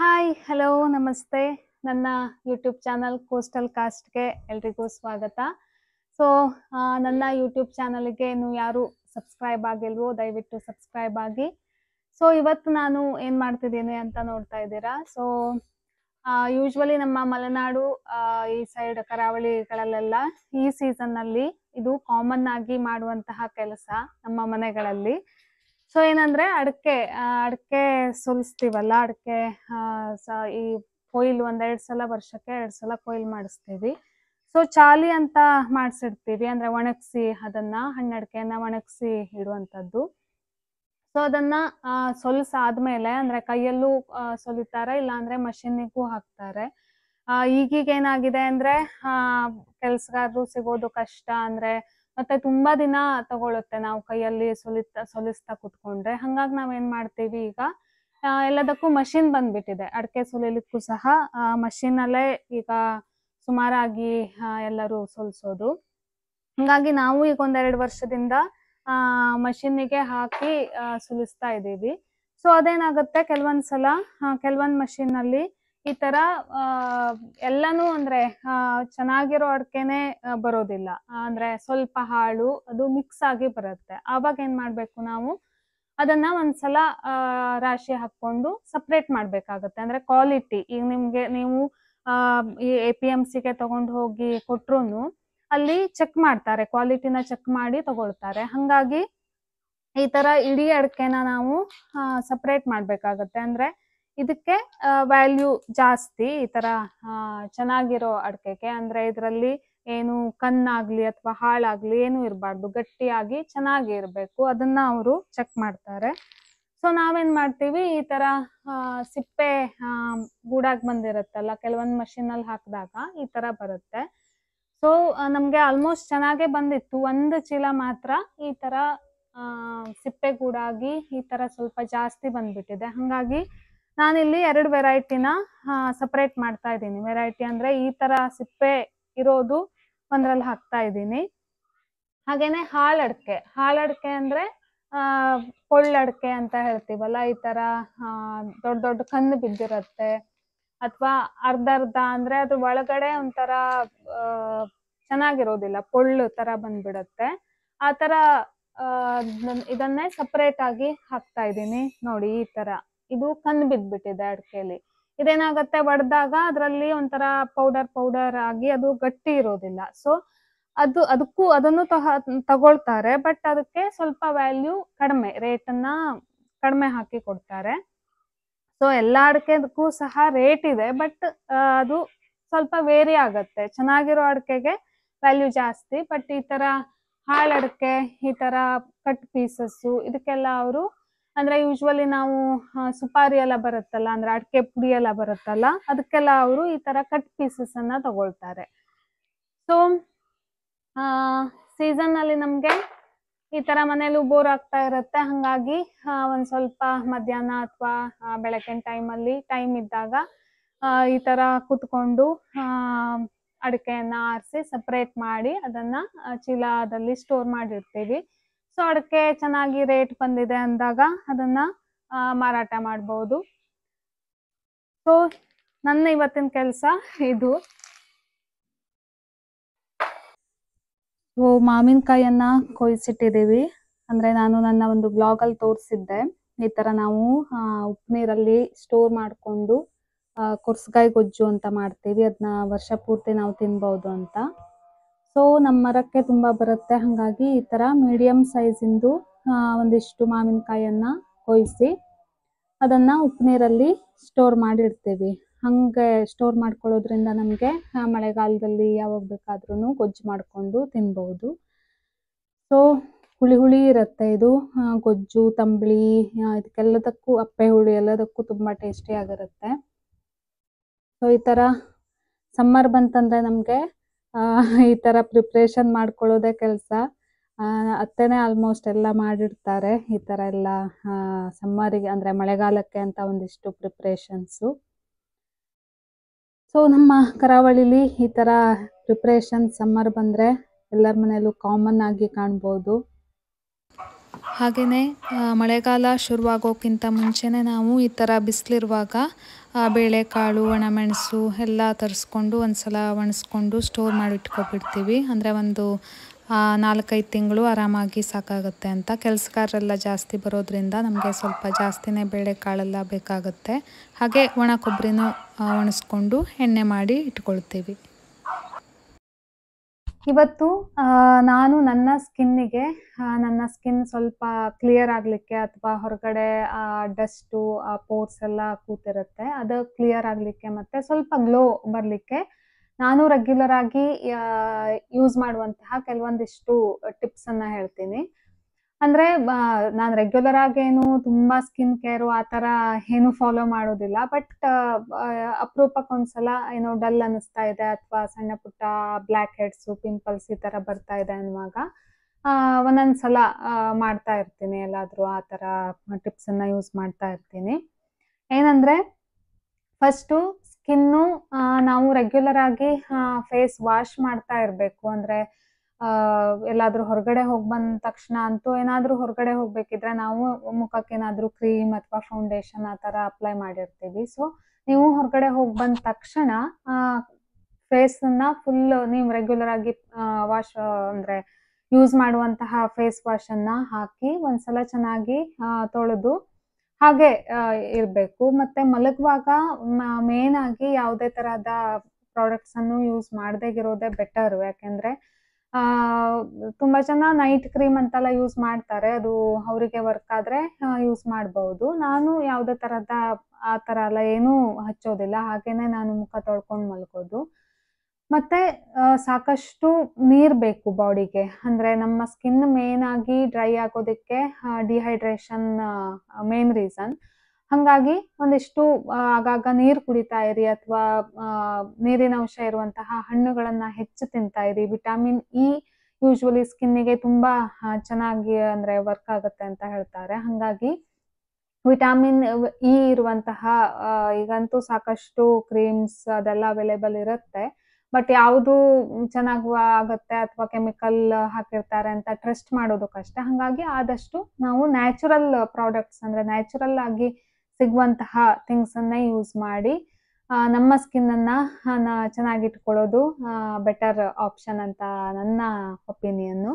Hi, hello, ನಮಸ್ತೆ. ನನ್ನ YouTube channel coastal ಕಾಸ್ಟ್‌ಗೆ ಎಲ್ರಿಗೂ ಸ್ವಾಗತ. ಸೊ, ನನ್ನ ಯೂಟ್ಯೂಬ್ ಚಾನಲ್‌ಗೆ ಇನ್ನು ಯಾರು ಸಬ್ಸ್ಕ್ರೈಬ್ ಆಗಿಲ್ವೋ ದಯವಿಟ್ಟು ಸಬ್ಸ್ಕ್ರೈಬ್ ಆಗಿ. ಸೊ, ಇವತ್ತು ನಾನು ಏನು ಮಾಡ್ತಿದ್ದೀನಿ ಅಂತ ನೋಡ್ತಾ ಇದ್ದೀರಾ. ಸೊ, ಯೂಶ್ವಲಿ ನಮ್ಮ ಮಲೆನಾಡು ಈ ಸೈಡ್ ಕರಾವಳಿಗಳಲ್ಲೆಲ್ಲ ಈ ಸೀಸನ್ನಲ್ಲಿ ಇದು ಕಾಮನ್ ಆಗಿ ಮಾಡುವಂತಹ ಕೆಲಸ ನಮ್ಮ ಮನೆಗಳಲ್ಲಿ. ಸೊ ಏನಂದ್ರೆ ಅಡಕೆ ಸುಲಿಸ್ತೀವಲ್ಲ, ಅಡಕೆ ಈ ಕೊಯ್ಲು ಒಂದೆರಡು ಸಲ, ವರ್ಷಕ್ಕೆ 2 ಸಲ ಕೊಯ್ಲು ಮಾಡಿಸ್ತೀವಿ. ಸೊ ಚಾಲಿ ಅಂತ ಮಾಡಿಸಿಡ್ತೀವಿ, ಅಂದ್ರೆ ಒಣಗಿಸಿ ಅದನ್ನ ಹಣ್ಣಡಿಕೆಯನ್ನ ಒಣಗಿಸಿ ಇಡುವಂಥದ್ದು. ಸೊ ಅದನ್ನ ಸೊಲ್ಸಾದ್ಮೇಲೆ ಅಂದ್ರೆ ಕೈಯಲ್ಲೂ ಸೊಲಿತಾರೆ, ಇಲ್ಲಾಂದ್ರೆ ಮಷೀನಿಗೂ ಹಾಕ್ತಾರೆ. ಈಗೀಗ ಏನಾಗಿದೆ ಅಂದ್ರೆ ಕೆಲ್ಸಗಾರರು ಸಿಗೋದು ಕಷ್ಟ, ಅಂದ್ರೆ ಮತ್ತೆ ತುಂಬಾ ದಿನ ತಗೊಳುತ್ತೆ ನಾವು ಕೈಯಲ್ಲಿ ಸೊಲಿಸ್ತಾ ಕುತ್ಕೊಂಡ್ರೆ. ಹಂಗಾಗಿ ನಾವೇನ್ ಮಾಡ್ತೀವಿ ಈಗ, ಎಲ್ಲದಕ್ಕೂ ಮಷಿನ್ ಬಂದ್ಬಿಟ್ಟಿದೆ. ಅಡಕೆ ಸುಲಿಲಿಕ್ಕೂ ಸಹ ಮಷೀನಲ್ಲೇ ಈಗ ಸುಮಾರಾಗಿ ಎಲ್ಲರೂ ಸೊಲ್ಸೋದು. ಹಂಗಾಗಿ ನಾವು ಈಗ ಒಂದೆರಡು ವರ್ಷದಿಂದ ಮಷೀನಿಗೆ ಹಾಕಿ ಸುಲಿಸ್ತಾ ಇದ್ದೀವಿ. ಸೊ ಅದೇನಾಗುತ್ತೆ, ಕೆಲವೊಂದ್ಸಲ ಕೆಲವೊಂದ್ ಮಷೀನಲ್ಲಿ ಈ ತರ ಎಲ್ಲಾನು ಅಂದ್ರೆ ಚೆನ್ನಾಗಿರೋ ಅಡಕೆನೆ ಬರೋದಿಲ್ಲ, ಅಂದ್ರೆ ಸ್ವಲ್ಪ ಹಾಳು ಅದು ಮಿಕ್ಸ್ ಆಗಿ ಬರುತ್ತೆ. ಆವಾಗ ಏನ್ ಮಾಡ್ಬೇಕು, ನಾವು ಅದನ್ನ ಒಂದ್ಸಲ ರಾಶಿ ಹಾಕೊಂಡು ಸಪ್ರೇಟ್ ಮಾಡ್ಬೇಕಾಗತ್ತೆ. ಅಂದ್ರೆ ಕ್ವಾಲಿಟಿ, ಈಗ ನೀವು ಈ APMCಗೆ ತಗೊಂಡು ಹೋಗಿ ಕೊಟ್ರುನು ಅಲ್ಲಿ ಚೆಕ್ ಮಾಡ್ತಾರೆ, ಕ್ವಾಲಿಟಿನ ಚೆಕ್ ಮಾಡಿ ತಗೊಳ್ತಾರೆ. ಹಂಗಾಗಿ ಈ ತರ ಇಡೀ ಅಡಕೆನ ನಾವು ಸಪ್ರೇಟ್ ಮಾಡ್ಬೇಕಾಗತ್ತೆ. ಅಂದ್ರೆ ಇದಕ್ಕೆ ವ್ಯಾಲ್ಯೂ ಜಾಸ್ತಿ ಈ ತರ ಚೆನ್ನಾಗಿರೋ ಅಡಕೆಗೆ. ಅಂದ್ರೆ ಇದರಲ್ಲಿ ಏನು ಕಣ್ಣಾಗ್ಲಿ ಅಥವಾ ಹಾಳಾಗ್ಲಿ ಏನು ಇರಬಾರ್ದು, ಗಟ್ಟಿಯಾಗಿ ಚೆನ್ನಾಗಿ ಇರಬೇಕು, ಅದನ್ನ ಅವರು ಚೆಕ್ ಮಾಡ್ತಾರೆ. ಸೊ ನಾವೇನ್ ಮಾಡ್ತೀವಿ, ಈ ತರ ಸಿಪ್ಪೆ ಗೂಡಾಗಿ ಬಂದಿರುತ್ತಲ್ಲ, ಕೆಲವೊಂದು ಮಷೀನಲ್ಲಿ ಹಾಕಿದಾಗ ಈ ತರ ಬರುತ್ತೆ. ಸೊ ನಮ್ಗೆ ಆಲ್ಮೋಸ್ಟ್ ಚೆನ್ನಾಗೇ ಬಂದಿತ್ತು. ಒಂದು ಚೀಲ ಮಾತ್ರ ಈ ತರ ಸಿಪ್ಪೆ ಗೂಡಾಗಿ ಈ ತರ ಸ್ವಲ್ಪ ಜಾಸ್ತಿ ಬಂದ್ಬಿಟ್ಟಿದೆ. ಹಂಗಾಗಿ ನಾನಿಲ್ಲಿ 2 ವೆರೈಟಿನ ಸಪ್ರೇಟ್ ಮಾಡ್ತಾ ಇದ್ದೀನಿ. ವೆರೈಟಿ ಅಂದ್ರೆ ಈ ತರ ಸಿಪ್ಪೆ ಇರೋದು ಒಂದ್ರಲ್ಲಿ ಹಾಕ್ತಾ ಇದ್ದೀನಿ. ಹಾಗೇನೆ ಹಾಳಡ್ಕೆ ಅಂದ್ರೆ ಪೊಳ್ಳಡ್ಕೆ ಅಂತ ಹೇಳ್ತೀವಲ್ಲ, ಈ ತರ ದೊಡ್ಡ ದೊಡ್ಡ ಕಣ್ಣು ಬಿದ್ದಿರತ್ತೆ, ಅಥವಾ ಅರ್ಧ ಅಂದ್ರೆ ಅದ್ರ ಒಳಗಡೆ ಒಂಥರ ಚೆನ್ನಾಗಿರೋದಿಲ್ಲ, ಪೊಳ್ಳು ತರ ಬಂದ್ಬಿಡತ್ತೆ. ಆ ತರ ಇದನ್ನೇ ಸಪ್ರೇಟ್ ಆಗಿ ಹಾಕ್ತಾ ಇದ್ದೀನಿ. ನೋಡಿ, ಈ ತರ ಇದು ಕಣ್ಣು ಬಿದ್ಬಿಟ್ಟಿದೆ ಅಡಕೆಲಿ. ಇದೇನಾಗತ್ತೆ, ಒಡೆದಾಗ ಅದ್ರಲ್ಲಿ ಒಂಥರ ಪೌಡರ್ ಆಗಿ ಅದು ಗಟ್ಟಿ ಇರೋದಿಲ್ಲ. ಸೊ ಅದನ್ನು ತಗೊಳ್ತಾರೆ, ಬಟ್ ಅದಕ್ಕೆ ಸ್ವಲ್ಪ ವ್ಯಾಲ್ಯೂ ಕಡಿಮೆ, ರೇಟನ್ನ ಕಡಿಮೆ ಹಾಕಿ ಕೊಡ್ತಾರೆ. ಸೊ ಎಲ್ಲಾ ಅಡಕೆದಕ್ಕೂ ಸಹ ರೇಟ್ ಇದೆ, ಬಟ್ ಅದು ಸ್ವಲ್ಪ ವೇರಿ ಆಗತ್ತೆ. ಚೆನ್ನಾಗಿರೋ ಅಡಕೆಗೆ ವ್ಯಾಲ್ಯೂ ಜಾಸ್ತಿ, ಬಟ್ ಈ ತರ ಹಾಳಡಕೆ, ಈ ತರ ಕಟ್ ಪೀಸಸ್ಸು, ಇದಕ್ಕೆಲ್ಲ ಅವರು ಅಂದ್ರೆ ಯೂಶ್ವಲಿ ನಾವು ಸುಪಾರಿ ಎಲ್ಲ ಬರುತ್ತಲ್ಲ, ಅಂದ್ರೆ ಅಡಕೆ ಪುಡಿ ಎಲ್ಲ ಬರುತ್ತಲ್ಲ, ಅದಕ್ಕೆಲ್ಲ ಅವರು ಈ ತರ ಕಟ್ ಪೀಸಸ್ ಅನ್ನ ತಗೊಳ್ತಾರೆ. ಸೊ ಸೀಸನ್ ಅಲ್ಲಿ ನಮ್ಗೆ ಈ ತರ ಮನೇಲಿ ಬೋರ್ ಆಗ್ತಾ ಇರತ್ತೆ. ಹಂಗಾಗಿ ಒಂದ್ ಸ್ವಲ್ಪ ಮಧ್ಯಾಹ್ನ ಅಥವಾ ಬೆಳಗಿನ ಟೈಮ್ ಇದ್ದಾಗ ಈ ತರ ಕುತ್ಕೊಂಡು ಅಡಕೆಯನ್ನ ಆರಿಸಿ ಸಪ್ರೇಟ್ ಮಾಡಿ ಅದನ್ನ ಚೀಲದಲ್ಲಿ ಸ್ಟೋರ್ ಮಾಡಿರ್ತೀವಿ. ಸೊ ಅಡಕೆ ಚೆನ್ನಾಗಿ ರೇಟ್ ಬಂದಿದೆ ಅಂದಾಗ ಅದನ್ನ ಮಾರಾಟ ಮಾಡ್ಬೋದು. ಸೊ ನನ್ನ ಇವತ್ತಿನ ಕೆಲಸ ಇದು. ಸೊ ಮಾವಿನಕಾಯನ್ನ ಕೊಯ್ಸಿಟ್ಟಿದ್ದೀವಿ. ಅಂದ್ರೆ ನಾನು ನನ್ನ ಒಂದು ಬ್ಲಾಗ್ ಅಲ್ಲಿ ತೋರಿಸಿದ್ದೆ, ಈ ತರ ನಾವು ಉಪ್ಪು ನೀರಲ್ಲಿ ಸ್ಟೋರ್ ಮಾಡ್ಕೊಂಡು ಕೊರ್ಸ್ಗಾಯಿ ಗೊಜ್ಜು ಅಂತ ಮಾಡ್ತೀವಿ, ಅದನ್ನ ವರ್ಷ ಪೂರ್ತಿ ನಾವು ತಿನ್ಬಹುದು ಅಂತ. ಸೊ ನಮ್ಮ ಮರಕ್ಕೆ ತುಂಬಾ ಬರುತ್ತೆ, ಹಂಗಾಗಿ ಈ ತರ ಮೀಡಿಯಂ ಸೈಜಿಂದು ಒಂದಿಷ್ಟು ಮಾವಿನಕಾಯನ್ನ ಕೊಯ್ಸಿ ಅದನ್ನ ಉಪ್ಪು ನೀರಲ್ಲಿ ಸ್ಟೋರ್ ಮಾಡಿಡ್ತೀವಿ. ಹಂಗೆ ಸ್ಟೋರ್ ಮಾಡ್ಕೊಳ್ಳೋದ್ರಿಂದ ನಮಗೆ ಮಳೆಗಾಲದಲ್ಲಿ ಯಾವಾಗ ಬೇಕಾದ್ರೂ ಗೊಜ್ಜು ಮಾಡ್ಕೊಂಡು ತಿನ್ಬಹುದು. ಸೊ ಹುಳಿ ಇರುತ್ತೆ ಇದು ಗೊಜ್ಜು, ತಂಬಳಿ, ಇದಕ್ಕೆಲ್ಲದಕ್ಕೂ, ಅಪ್ಪೆ ಹುಳಿ ಎಲ್ಲದಕ್ಕೂ ತುಂಬಾ ಟೇಸ್ಟಿ ಆಗಿರುತ್ತೆ. ಸೊ ಈ ತರ ಸಮ್ಮರ್ ಬಂತಂದ್ರೆ ನಮ್ಗೆ ಈ ತರ ಪ್ರಿಪ್ರೇಷನ್ ಮಾಡ್ಕೊಳ್ಳೋದೇ ಕೆಲಸ. ಅತ್ತೆನೇ ಆಲ್ಮೋಸ್ಟ್ ಎಲ್ಲ ಮಾಡಿಡ್ತಾರೆ ಈ ತರ ಎಲ್ಲ ಸಮ್ಮರಿಗೆ, ಅಂದ್ರೆ ಮಳೆಗಾಲಕ್ಕೆ ಅಂತ ಒಂದಿಷ್ಟು ಪ್ರಿಪ್ರೇಷನ್ಸು. ಸೊ ನಮ್ಮ ಕರಾವಳಿಲಿ ಈ ತರ ಪ್ರಿಪ್ರೇಷನ್ ಸಮ್ಮರ್ ಬಂದ್ರೆ ಎಲ್ಲರ ಮನೆಯಲ್ಲೂ ಕಾಮನ್ ಆಗಿ ಕಾಣ್ಬೋದು. ಹಾಗೆಯೇ ಮಳೆಗಾಲ ಶುರುವಾಗೋಕ್ಕಿಂತ ಮುಂಚೆನೇ ನಾವು ಈ ಥರ ಬಿಸಿಲಿರುವಾಗ ಬೇಳೆಕಾಳು, ಒಣಮೆಣಸು ಎಲ್ಲ ತರಿಸ್ಕೊಂಡು ಒಂದ್ಸಲ ಒಣಗಿಸ್ಕೊಂಡು ಸ್ಟೋರ್ ಮಾಡಿ ಇಟ್ಕೊಬಿಡ್ತೀವಿ. ಅಂದರೆ ಒಂದು 4-5 ತಿಂಗಳು ಆರಾಮಾಗಿ ಸಾಕಾಗುತ್ತೆ ಅಂತ. ಕೆಲಸಗಾರರೆಲ್ಲ ಜಾಸ್ತಿ ಬರೋದ್ರಿಂದ ನಮಗೆ ಸ್ವಲ್ಪ ಜಾಸ್ತಿನೇ ಬೇಳೆಕಾಳೆಲ್ಲ ಬೇಕಾಗುತ್ತೆ. ಹಾಗೆ ಒಣ ಕೊಬ್ಬರಿನೂ ಒಣಗಿಸ್ಕೊಂಡು ಎಣ್ಣೆ ಮಾಡಿ ಇಟ್ಕೊಳ್ತೀವಿ. ಇವತ್ತು ನಾನು ನನ್ನ ಸ್ಕಿನ್ನಿಗೆ ನನ್ನ ಸ್ಕಿನ್ ಸ್ವಲ್ಪ ಕ್ಲಿಯರ್ ಆಗಲಿಕ್ಕೆ ಅಥವಾ ಹೊರಗಡೆ ಡಸ್ಟು ಪೋರ್ಸ್ ಎಲ್ಲ ಕೂತಿರುತ್ತೆ ಅದು ಕ್ಲಿಯರ್ ಆಗಲಿಕ್ಕೆ ಮತ್ತು ಸ್ವಲ್ಪ ಗ್ಲೋ ಬರಲಿಕ್ಕೆ ನಾನು ರೆಗ್ಯುಲರ್ ಆಗಿ ಯೂಸ್ ಮಾಡುವಂತಹ ಕೆಲವೊಂದಿಷ್ಟು ಟಿಪ್ಸನ್ನು ಹೇಳ್ತೀನಿ. ಅಂದರೆ ನಾನು ರೆಗ್ಯುಲರ್ ಆಗೇನು ತುಂಬ ಸ್ಕಿನ್ ಕೇರು ಆ ಥರ ಏನು ಫಾಲೋ ಮಾಡೋದಿಲ್ಲ. ಬಟ್ ಅಪರೂಪಕ್ಕೊಂದ್ಸಲ ಏನೋ ಡಲ್ ಅನ್ನಿಸ್ತಾ ಇದೆ ಅಥವಾ ಸಣ್ಣ ಪುಟ್ಟ ಬ್ಲ್ಯಾಕ್ ಹೆಡ್ಸು ಪಿಂಪಲ್ಸ್ ಈ ಥರ ಬರ್ತಾ ಇದೆ ಅನ್ನುವಾಗ ಒಂದೊಂದು ಸಲ ಮಾಡ್ತಾ ಇರ್ತೀನಿ. ಎಲ್ಲಾದರೂ ಆ ಥರ ಟಿಪ್ಸನ್ನು ಯೂಸ್ ಮಾಡ್ತಾ ಇರ್ತೀನಿ. ಏನಂದರೆ ಫಸ್ಟು ಸ್ಕಿನ್ನು ನಾವು ರೆಗ್ಯುಲರ್ ಆಗಿ ಫೇಸ್ ವಾಶ್ ಮಾಡ್ತಾ ಇರಬೇಕು. ಅಂದರೆ ಎಲ್ಲಾದರೂ ಹೊರಗಡೆ ಹೋಗಿ ಬಂದ ತಕ್ಷಣ ಅಂತೂ ಏನಾದರೂ ಹೊರಗಡೆ ಹೋಗಬೇಕಿದ್ರೆ ನಾವು ಮುಖಕ್ಕೆ ಏನಾದರೂ ಕ್ರೀಮ್ ಅಥವಾ ಫೌಂಡೇಶನ್ ಆ ಥರ ಅಪ್ಲೈ ಮಾಡಿರ್ತೀವಿ. ಸೊ ನೀವು ಹೊರಗಡೆ ಹೋಗಿ ಬಂದ ತಕ್ಷಣ ಫೇಸನ್ನು ಫುಲ್ ನೀವು ರೆಗ್ಯುಲರ್ ಆಗಿ ವಾಶ್ ಅಂದರೆ ಯೂಸ್ ಮಾಡುವಂತಹ ಫೇಸ್ ವಾಶನ್ನು ಹಾಕಿ ಒಂದ್ಸಲ ಚೆನ್ನಾಗಿ ತೊಳೆದು ಹಾಗೆ ಇರಬೇಕು. ಮತ್ತು ಮಲಗುವಾಗ ಮೇನ್ ಆಗಿ ಯಾವುದೇ ಥರದ ಪ್ರಾಡಕ್ಟ್ಸನ್ನು ಯೂಸ್ ಮಾಡದೇಗಿರೋದೇ ಬೆಟರು. ಯಾಕೆಂದರೆ ತುಂಬ ಜನ ನೈಟ್ ಕ್ರೀಮ್ ಅಂತೆಲ್ಲ ಯೂಸ್ ಮಾಡ್ತಾರೆ. ಅದು ಅವರಿಗೆ ವರ್ಕ್ ಆದರೆ ಯೂಸ್ ಮಾಡ್ಬೋದು. ನಾನು ಯಾವುದೇ ಥರದ ಆ ಥರ ಎಲ್ಲ ಏನೂ ಹಚ್ಚೋದಿಲ್ಲ. ಹಾಗೆಯೇ ನಾನು ಮುಖ ತೊಳ್ಕೊಂಡು ಮಲ್ಗೋದು. ಮತ್ತು ಸಾಕಷ್ಟು ನೀರು ಬೇಕು ಬಾಡಿಗೆ. ಅಂದರೆ ನಮ್ಮ ಸ್ಕಿನ್ ಮೇನ್ ಆಗಿ ಡ್ರೈ ಆಗೋದಕ್ಕೆ ಡಿಹೈಡ್ರೇಷನ್ ಮೇನ್ ರೀಸನ್. ಹಾಗಾಗಿ ಒಂದಿಷ್ಟು ಆಗಾಗ ನೀರು ಕುಡಿತಾ ಇರಿ ಅಥವಾ ನೀರಿನ ಅಂಶ ಇರುವಂತಹ ಹಣ್ಣುಗಳನ್ನು ಹೆಚ್ಚು ತಿಂತಾ ಇರಿ. ವಿಟಮಿನ್ ಇ ಯೂಶ್ವಲಿ ಸ್ಕಿನ್ನಿಗೆ ತುಂಬ ಚೆನ್ನಾಗಿ ಅಂದರೆ ವರ್ಕ್ ಆಗುತ್ತೆ ಅಂತ ಹೇಳ್ತಾರೆ. ಹಾಗಾಗಿ ವಿಟಮಿನ್ ಇ ಇರುವಂತಹ ಈಗಂತೂ ಸಾಕಷ್ಟು ಕ್ರೀಮ್ಸ್ ಅದೆಲ್ಲ ಅವೈಲೇಬಲ್ ಇರುತ್ತೆ. ಬಟ್ ಯಾವುದು ಚೆನ್ನಾಗಿ ಆಗುತ್ತೆ ಅಥವಾ ಕೆಮಿಕಲ್ ಹಾಕಿರ್ತಾರೆ ಅಂತ ಟ್ರಸ್ಟ್ ಮಾಡೋದು ಕಷ್ಟ. ಹಾಗಾಗಿ ಆದಷ್ಟು ನಾವು ನ್ಯಾಚುರಲ್ ಪ್ರಾಡಕ್ಟ್ಸ್ ಅಂದರೆ ನ್ಯಾಚುರಲ್ ಆಗಿ ಸಿಗುವಂತಹ ಥಿಂಗ್ಸನ್ನೇ ಯೂಸ್ ಮಾಡಿ ನಮ್ಮ ಸ್ಕಿನ್ನನ್ನು ಚೆನ್ನಾಗಿಟ್ಕೊಳ್ಳೋದು ಬೆಟರ್ ಆಪ್ಷನ್ ಅಂತ ನನ್ನ ಒಪಿನಿಯನ್ನು.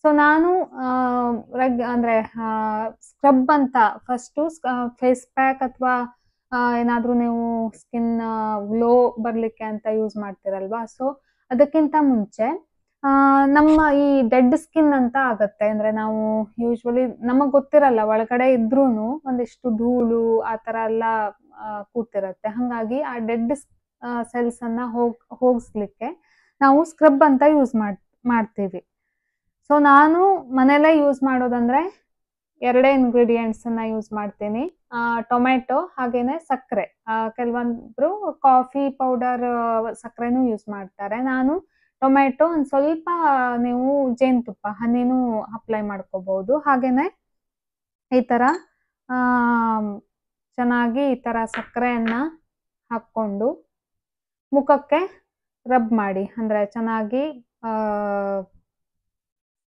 ಸೊ ನಾನು ಅಂದರೆ ಸ್ಕ್ರಬ್ ಅಂತ ಫಸ್ಟು ಫೇಸ್ ಪ್ಯಾಕ್ ಅಥವಾ ಏನಾದರೂ ನೀವು ಸ್ಕಿನ್ ಗ್ಲೋ ಬರಲಿಕ್ಕೆ ಅಂತ ಯೂಸ್ ಮಾಡ್ತೀರಲ್ವಾ. ಸೊ ಅದಕ್ಕಿಂತ ಮುಂಚೆ ನಮ್ಮ ಈ ಡೆಡ್ ಸ್ಕಿನ್ ಅಂತ ಆಗುತ್ತೆ. ಅಂದರೆ ನಾವು ಯೂಶ್ವಲಿ ನಮಗೆ ಗೊತ್ತಿರಲ್ಲ ಒಳಗಡೆ ಇದ್ರೂ ಒಂದಿಷ್ಟು ಧೂಳು ಆ ಥರ ಎಲ್ಲ ಕೂತಿರುತ್ತೆ. ಹಾಗಾಗಿ ಆ ಡೆಡ್ ಸೆಲ್ಸನ್ನು ಹೋಗಿಸ್ಲಿಕ್ಕೆ ನಾವು ಸ್ಕ್ರಬ್ ಅಂತ ಯೂಸ್ ಮಾಡ್ತೀವಿ. ಸೊ ನಾನು ಮನೆಯಲ್ಲೇ ಯೂಸ್ ಮಾಡೋದಂದರೆ 2 ಇಂಗ್ರೀಡಿಯೆಂಟ್ಸನ್ನು ಯೂಸ್ ಮಾಡ್ತೀನಿ. ಟೊಮೆಟೊ ಹಾಗೆಯೇ ಸಕ್ಕರೆ. ಕೆಲವೊಂದರು ಕಾಫಿ ಪೌಡರ್ ಸಕ್ಕರೆನೂ ಯೂಸ್ ಮಾಡ್ತಾರೆ. ನಾನು ಟೊಮೆಟೊ ಒಂದು ಸ್ವಲ್ಪ ನೀವು ಜೇನುತುಪ್ಪ ಹನಿನೂ ಅಪ್ಲೈ ಮಾಡ್ಕೋಬೋದು. ಹಾಗೆಯೇ ಈ ಥರ ಚೆನ್ನಾಗಿ ಈ ಥರ ಸಕ್ಕರೆಯನ್ನು ಹಾಕ್ಕೊಂಡು ಮುಖಕ್ಕೆ ರಬ್ ಮಾಡಿ. ಅಂದರೆ ಚೆನ್ನಾಗಿ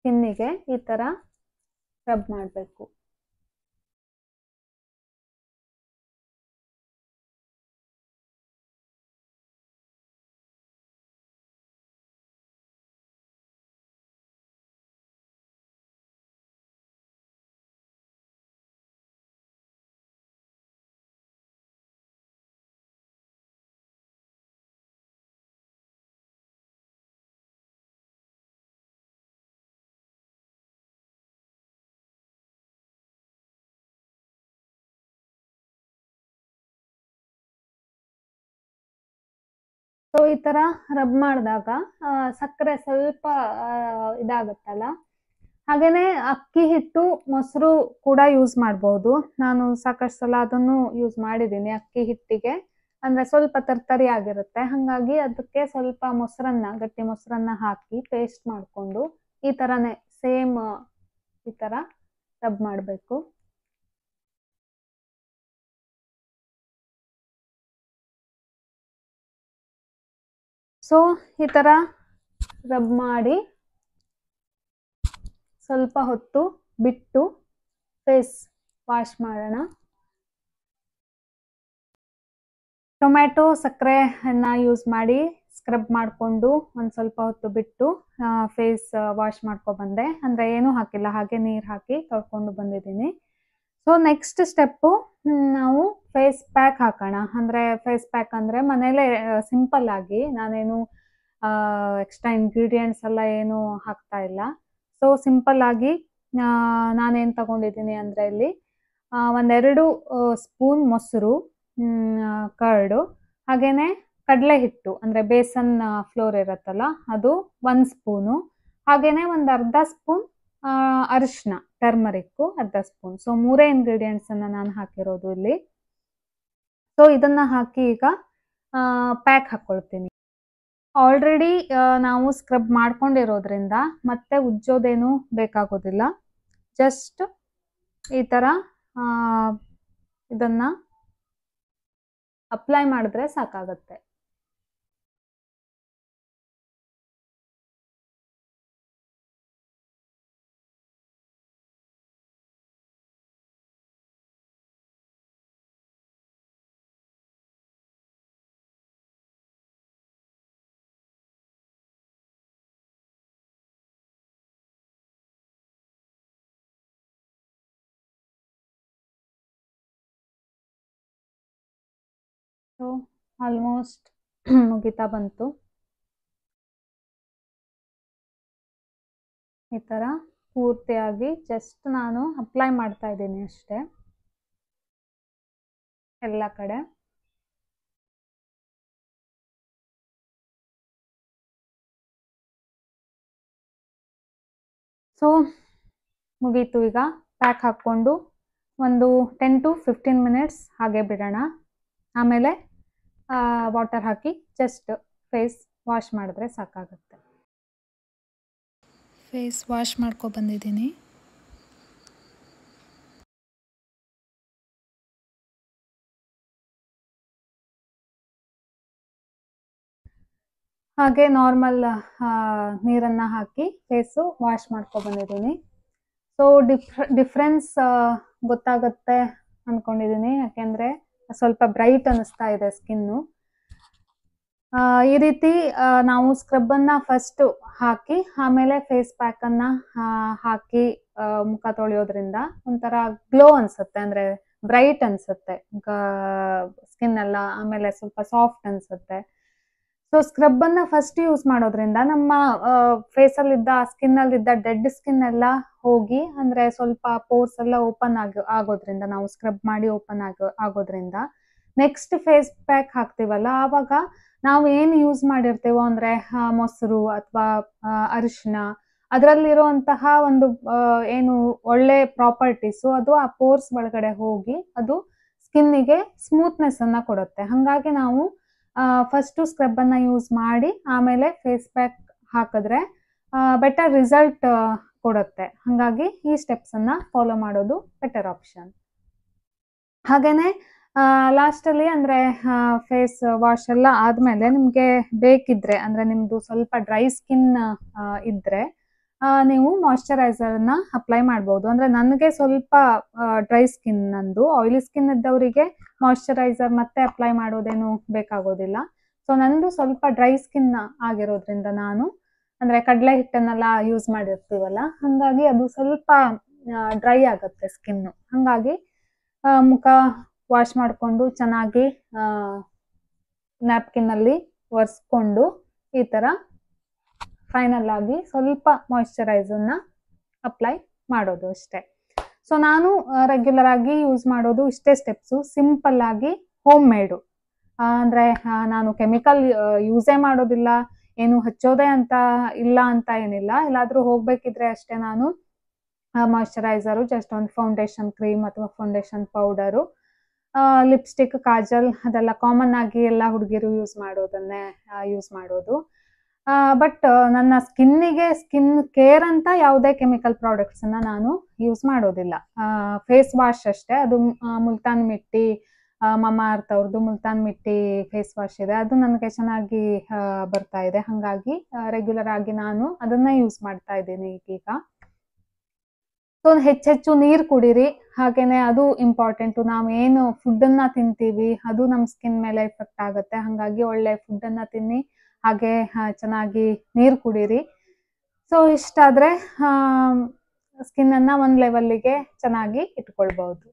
ಸ್ಕಿನ್ನಿಗೆ ಈ ಥರ ರಬ್ ಮಾಡಬೇಕು. ಸೊ ಈ ಥರ ರಬ್ ಮಾಡಿದಾಗ ಸಕ್ಕರೆ ಸ್ವಲ್ಪ ಇದಾಗುತ್ತಲ್ಲ. ಹಾಗೆಯೇ ಅಕ್ಕಿ ಹಿಟ್ಟು ಮೊಸರು ಕೂಡ ಯೂಸ್ ಮಾಡ್ಬೋದು. ನಾನು ಸಾಕಷ್ಟು ಸಲ ಅದನ್ನು ಯೂಸ್ ಮಾಡಿದ್ದೀನಿ ಅಕ್ಕಿ ಹಿಟ್ಟಿಗೆ. ಅಂದರೆ ಸ್ವಲ್ಪ ತರ್ತರಿ ಆಗಿರುತ್ತೆ. ಹಾಗಾಗಿ ಅದಕ್ಕೆ ಸ್ವಲ್ಪ ಗಟ್ಟಿ ಮೊಸರನ್ನ ಹಾಕಿ ಪೇಸ್ಟ್ ಮಾಡಿಕೊಂಡು ಈ ಥರನೇ ಸೇಮ್ ಈ ಥರ ರಬ್ ಮಾಡಬೇಕು. ಸೊ ಈ ಥರ ರಬ್ ಮಾಡಿ ಸ್ವಲ್ಪ ಹೊತ್ತು ಬಿಟ್ಟು ಫೇಸ್ ವಾಶ್ ಮಾಡೋಣ. ಟೊಮ್ಯಾಟೊ ಸಕ್ಕರೆಯನ್ನು ಯೂಸ್ ಮಾಡಿ ಸ್ಕ್ರಬ್ ಮಾಡಿಕೊಂಡು ಒಂದು ಸ್ವಲ್ಪ ಹೊತ್ತು ಬಿಟ್ಟು ಫೇಸ್ ವಾಶ್ ಮಾಡ್ಕೊಬಂದೆ. ಅಂದರೆ ಏನೂ ಹಾಕಿಲ್ಲ, ಹಾಗೆ ನೀರು ಹಾಕಿ ತೊಳ್ಕೊಂಡು ಬಂದಿದ್ದೀನಿ. ಸೊ ನೆಕ್ಸ್ಟ್ ಸ್ಟೆಪ್ಪು ನಾವು ಫೇಸ್ ಪ್ಯಾಕ್ ಹಾಕೋಣ. ಅಂದರೆ ಫೇಸ್ ಪ್ಯಾಕ್ ಅಂದರೆ ಮನೇಲೇ ಸಿಂಪಲ್ ಆಗಿ, ನಾನೇನು ಎಕ್ಸ್ಟ್ರಾ ಇಂಗ್ರೀಡಿಯೆಂಟ್ಸ್ ಎಲ್ಲ ಏನು ಹಾಕ್ತಾ ಇಲ್ಲ. ಸೊ ಸಿಂಪಲ್ ಆಗಿ ನಾನೇನು ತಗೊಂಡಿದ್ದೀನಿ ಅಂದರೆ ಇಲ್ಲಿ 1-2 ಸ್ಪೂನ್ ಮೊಸರು, ಕರ್ಡು, ಹಾಗೇನೆ ಕಡಲೆ ಹಿಟ್ಟು ಅಂದರೆ ಬೇಸನ್ ಫ್ಲೋರ್ ಇರುತ್ತಲ್ಲ ಅದು 1 ಸ್ಪೂನು, ಹಾಗೇನೆ ಒಂದು ಅರ್ಧ ಸ್ಪೂನ್ ಅರಿಶಿನ, ಟರ್ಮರಿಕ್ಕು ಅರ್ಧ ಸ್ಪೂನ್. ಸೊ 3 ಇಂಗ್ರೀಡಿಯೆಂಟ್ಸನ್ನು ನಾನು ಹಾಕಿರೋದು ಇಲ್ಲಿ. ಸೊ ಇದನ್ನು ಹಾಕಿ ಈಗ ಪ್ಯಾಕ್ ಹಾಕ್ಕೊಳ್ತೀನಿ. ಆಲ್ರೆಡಿ ನಾವು ಸ್ಕ್ರಬ್ ಮಾಡ್ಕೊಂಡಿರೋದ್ರಿಂದ ಮತ್ತೆ ಉಜ್ಜೋದೇನು ಬೇಕಾಗೋದಿಲ್ಲ. ಜಸ್ಟ್ ಈ ಥರ ಇದನ್ನು ಅಪ್ಲೈ ಮಾಡಿದ್ರೆ ಸಾಕಾಗತ್ತೆ. ಸೊ ಆಲ್ಮೋಸ್ಟ್ ಮುಗಿತಾ ಬಂತು. ಈ ಥರ ಪೂರ್ತಿಯಾಗಿ ಜಸ್ಟ್ ನಾನು ಅಪ್ಲೈ ಮಾಡ್ತಾ ಇದ್ದೀನಿ ಅಷ್ಟೇ ಎಲ್ಲ ಕಡೆ. ಸೊ ಮುಗೀತು. ಈಗ ಪ್ಯಾಕ್ ಹಾಕ್ಕೊಂಡು ಒಂದು 10 to 15 ಮಿನಿಟ್ಸ್ ಹಾಗೆ ಬಿಡೋಣ. ಆಮೇಲೆ ವಾಟರ್ ಹಾಕಿ ಜಸ್ಟ್ ಫೇಸ್ ವಾಶ್ ಮಾಡಿದ್ರೆ ಸಾಕಾಗುತ್ತೆ. ಫೇಸ್ ವಾಶ್ ಮಾಡ್ಕೊಬಂದಿದ್ದೀನಿ. ಹಾಗೆ ನಾರ್ಮಲ್ ನೀರನ್ನು ಹಾಕಿ ಫೇಸು ವಾಶ್ ಮಾಡ್ಕೊಬಂದಿದ್ದೀನಿ. ಸೊ ಡಿಫ್ರೆನ್ಸ್ ಗೊತ್ತಾಗುತ್ತೆ ಅಂದ್ಕೊಂಡಿದ್ದೀನಿ, ಯಾಕೆಂದರೆ ಸ್ವಲ್ಪ ಬ್ರೈಟ್ ಅನ್ನಿಸ್ತಾ ಇದೆ ಸ್ಕಿನ್ನು. ಈ ರೀತಿ ನಾವು ಸ್ಕ್ರಬ್ಬನ್ನು ಫಸ್ಟು ಹಾಕಿ ಆಮೇಲೆ ಫೇಸ್ ಪ್ಯಾಕನ್ನು ಹಾಕಿ ಮುಖ ತೊಳೆಯೋದ್ರಿಂದ ಒಂಥರ ಗ್ಲೋ ಅನಿಸುತ್ತೆ, ಅಂದರೆ ಬ್ರೈಟ್ ಅನಿಸುತ್ತೆ ಸ್ಕಿನ್ ಎಲ್ಲ, ಆಮೇಲೆ ಸ್ವಲ್ಪ ಸಾಫ್ಟ್ ಅನಿಸುತ್ತೆ. ಸೊ ಸ್ಕ್ರಬ್ಬನ್ನು ಫಸ್ಟ್ ಯೂಸ್ ಮಾಡೋದ್ರಿಂದ ನಮ್ಮ ಫೇಸಲ್ಲಿದ್ದ ಸ್ಕಿನ್ನಲ್ಲಿದ್ದ ಡೆಡ್ ಸ್ಕಿನ್ ಎಲ್ಲ ಹೋಗಿ, ಅಂದರೆ ಸ್ವಲ್ಪ ಪೋರ್ಸ್ ಎಲ್ಲ ಓಪನ್ ಆಗೋದ್ರಿಂದ, ನಾವು ಸ್ಕ್ರಬ್ ಮಾಡಿ ಓಪನ್ ಆಗೋದ್ರಿಂದ ನೆಕ್ಸ್ಟ್ ಫೇಸ್ ಪ್ಯಾಕ್ ಹಾಕ್ತೀವಲ್ಲ ಆವಾಗ ನಾವು ಏನು ಯೂಸ್ ಮಾಡಿರ್ತೀವೋ, ಅಂದರೆ ಮೊಸರು ಅಥವಾ ಅರಿಶಿನ, ಅದರಲ್ಲಿರುವಂತಹ ಒಂದು ಏನು ಒಳ್ಳೆ ಪ್ರಾಪರ್ಟೀಸು ಅದು ಆ ಪೋರ್ಸ್ ಒಳಗಡೆ ಹೋಗಿ ಅದು ಸ್ಕಿನ್ನಿಗೆ ಸ್ಮೂತ್ನೆಸ್ಸನ್ನು ಕೊಡುತ್ತೆ. ಹಾಗಾಗಿ ನಾವು ಫಸ್ಟು ಸ್ಕ್ರಬ್ಬನ್ನು ಯೂಸ್ ಮಾಡಿ ಆಮೇಲೆ ಫೇಸ್ ಪ್ಯಾಕ್ ಹಾಕಿದ್ರೆ ಬೆಟರ್ ರಿಸಲ್ಟ್ ಕೊಡುತ್ತೆ. ಹಾಗಾಗಿ ಈ ಸ್ಟೆಪ್ಸನ್ನು ಫಾಲೋ ಮಾಡೋದು ಬೆಟರ್ ಆಪ್ಷನ್. ಹಾಗೆಯೇ ಲಾಸ್ಟಲ್ಲಿ ಅಂದರೆ ಫೇಸ್ ವಾಶ್ ಎಲ್ಲ ಆದಮೇಲೆ ನಿಮಗೆ ಬೇಕಿದ್ದರೆ, ಅಂದರೆ ನಿಮ್ಮದು ಸ್ವಲ್ಪ ಡ್ರೈ ಸ್ಕಿನ್ ಇದ್ದರೆ ನೀವು ಮಾಯ್ಶ್ಚರೈಸರನ್ನು ಅಪ್ಲೈ ಮಾಡ್ಬೋದು. ಅಂದರೆ ನನಗೆ ಸ್ವಲ್ಪ ಡ್ರೈ ಸ್ಕಿನ್, ನಂದು ಆಯಿಲಿ ಸ್ಕಿನ್ ಇದ್ದವರಿಗೆ ಮಾಯ್ಶ್ಚರೈಸರ್ ಮತ್ತೆ ಅಪ್ಲೈ ಮಾಡೋದೇನು ಬೇಕಾಗೋದಿಲ್ಲ. ಸೊ ನಂದು ಸ್ವಲ್ಪ ಡ್ರೈ ಸ್ಕಿನ್ ಆಗಿರೋದ್ರಿಂದ ನಾನು, ಅಂದರೆ ಕಡಲೆ ಹಿಟ್ಟನ್ನೆಲ್ಲ ಯೂಸ್ ಮಾಡಿರ್ತೀವಲ್ಲ, ಹಾಗಾಗಿ ಅದು ಸ್ವಲ್ಪ ಡ್ರೈ ಆಗುತ್ತೆ ಸ್ಕಿನ್ನು. ಹಾಗಾಗಿ ಮುಖ ವಾಶ್ ಮಾಡಿಕೊಂಡು ಚೆನ್ನಾಗಿ ನ್ಯಾಪ್ಕಿನ್ನಲ್ಲಿ ಒರೆಸ್ಕೊಂಡು ಈ ಥರ ಫೈನಲ್ ಆಗಿ ಸ್ವಲ್ಪ ಮಾಯ್ಶ್ಚರೈಸರ್ನ ಅಪ್ಲೈ ಮಾಡೋದು ಅಷ್ಟೇ. ಸೊ ನಾನು ರೆಗ್ಯುಲರ್ ಆಗಿ ಯೂಸ್ ಮಾಡೋದು ಇಷ್ಟೇ ಸ್ಟೆಪ್ಸು, ಸಿಂಪಲ್ ಆಗಿ ಹೋಮ್ ಮೇಡು. ಅಂದರೆ ನಾನು ಕೆಮಿಕಲ್ ಯೂಸೇ ಮಾಡೋದಿಲ್ಲ, ಏನು ಹಚ್ಚೋದೇ ಅಂತ ಇಲ್ಲ ಅಂತ ಏನಿಲ್ಲ. ಎಲ್ಲಾದರೂ ಹೋಗಬೇಕಿದ್ರೆ ಅಷ್ಟೇ ನಾನು ಮಾಯ್ಶ್ಚರೈಸರು, ಜಸ್ಟ್ ಒಂದು ಫೌಂಡೇಶನ್ ಕ್ರೀಮ್ ಅಥವಾ ಫೌಂಡೇಶನ್ ಪೌಡರು, ಲಿಪ್ಸ್ಟಿಕ್, ಕಾಜಲ್, ಅದೆಲ್ಲ ಕಾಮನ್ ಆಗಿ ಎಲ್ಲ ಹುಡುಗಿರು ಯೂಸ್ ಮಾಡೋದನ್ನೇ ಯೂಸ್ ಮಾಡೋದು. ಬಟ್ ನನ್ನ ಸ್ಕಿನ್ನಿಗೆ ಸ್ಕಿನ್ ಕೇರ್ ಅಂತ ಯಾವುದೇ ಕೆಮಿಕಲ್ ಪ್ರಾಡಕ್ಟ್ಸನ್ನು ನಾನು ಯೂಸ್ ಮಾಡೋದಿಲ್ಲ. ಫೇಸ್ ವಾಶ್ ಅಷ್ಟೇ, ಅದು ಮುಲ್ತಾನ್ ಮಿಟ್ಟಿ, ಮಮಾ ಅರ್ತ್ ಅವ್ರದ್ದು ಮುಲ್ತಾನ್ ಮಿಟ್ಟಿ ಫೇಸ್ ವಾಶ್ ಇದೆ, ಅದು ನನಗೆ ಚೆನ್ನಾಗಿ ಬರ್ತಾ ಇದೆ. ಹಾಗಾಗಿ ರೆಗ್ಯುಲರ್ ಆಗಿ ನಾನು ಅದನ್ನೇ ಯೂಸ್ ಮಾಡ್ತಾ ಇದ್ದೀನಿ ಈಗ. ಸೊ ಹೆಚ್ಚೆಚ್ಚು ನೀರು ಕುಡೀರಿ, ಹಾಗೇನೆ ಅದು ಇಂಪಾರ್ಟೆಂಟು. ನಾವೇನು ಫುಡ್ಡನ್ನು ತಿಂತೀವಿ ಅದು ನಮ್ಮ ಸ್ಕಿನ್ ಮೇಲೆ ಎಫೆಕ್ಟ್ ಆಗುತ್ತೆ. ಹಾಗಾಗಿ ಒಳ್ಳೆ ಫುಡ್ಡನ್ನು ತಿನ್ನಿ, ಹಾಗೆ ಚೆನ್ನಾಗಿ ನೀರು ಕುಡೀರಿ. ಸೊ ಇಷ್ಟಾದರೆ ಸ್ಕಿನ್ನನ್ನು ಒಂದು ಲೆವೆಲ್ಲಿಗೆ ಚೆನ್ನಾಗಿ ಇಟ್ಕೊಳ್ಬಹುದು.